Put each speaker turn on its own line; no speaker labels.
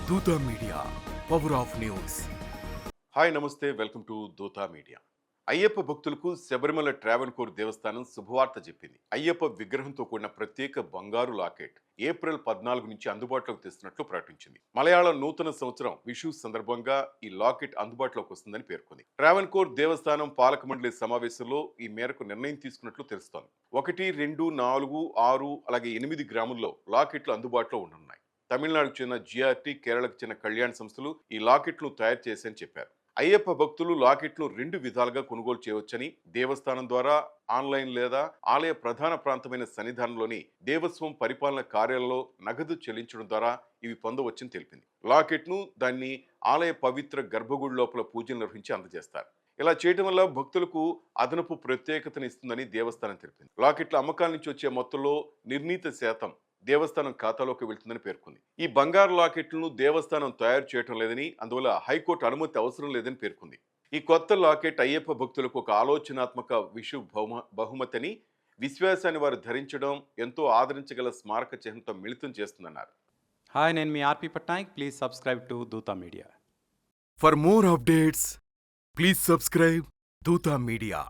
దూత media power of news.
Hi namaste, welcome to Dootha media. Ayyappa భక్తులకు శబరిమల ట్రావెన్కోర్ దేవస్థానం శుభవార్త చెప్పింది. అయ్యప్ప విగ్రహంతో కూడిన ప్రత్యేక బంగారు లాకెట్ ఏప్రిల్ 14 నుంచి అందుబాటులోకి తెస్తున్నట్లు ప్రకటించింది. మలయాళ నూతన సంవత్సరం విషు సందర్భంగా ఈ లాకెట్ అందుబాటులోకి వస్తుందని పేర్కొంది. ట్రావెన్కోర్ దేవస్థానం పాలక మండలి సమావేశంలో ఈ మేరకు నిర్ణయం తీసుకున్నట్లు తెలుస్తోంది. 1, 2, 4, 6 అలాగే 8 గ్రాముల్లో లాకెట్లు అందుబాటులో ఉండనున్నాయి. తమిళనాడుకు చెందిన జిఆర్టీ, కేరళకు చెందిన కళ్యాణ్ సంస్థలు ఈ లాకెట్లను తయారు చేశాయని చెప్పారు. అయ్యప్ప భక్తులు లాకెట్ను 2 విధాలుగా కొనుగోలు చేయవచ్చని, దేవస్థానం ద్వారా, ఆన్లైన్ లేదా ఆలయ ప్రధాన ప్రాంతమైన సన్నిధానంలోని దేవస్వం పరిపాలన కార్యాలయంలో నగదు చెల్లించడం ద్వారా ఇవి పొందవచ్చని తెలిపింది. లాకెట్ను దాన్ని ఆలయ పవిత్ర గర్భగుడి లోపల పూజలు నిర్వహించి అందజేస్తారు. ఇలా చేయడం వల్ల భక్తులకు అదనపు ప్రత్యేకతను ఇస్తుందని దేవస్థానం తెలిపింది. లాకెట్ల అమ్మకాల నుంచి వచ్చే మొత్తంలో నిర్ణీత శాతం దేవస్థానం ఖాతాలోకి వెళ్తుందని పేర్కొంది. ఈ బంగారు లాకెట్లను దేవస్థానం తయారు చేయటం లేదని, అందువల్ల హైకోర్టు అనుమతి అవసరం లేదని పేర్కొంది. ఈ కొత్త లాకెట్ అయ్యప్ప భక్తులకు ఒక ఆలోచనాత్మక విషు బహుమతి అని, విశ్వాసాన్ని వారు ధరించడం ఎంతో ఆదరించగల స్మారక చిహ్నంతో మిళితం చేస్తుందన్నారు.
హాయ్, నేను మీ RP Patnaik. Please subscribe to Dootha media.
For more updates please subscribe Dootha media.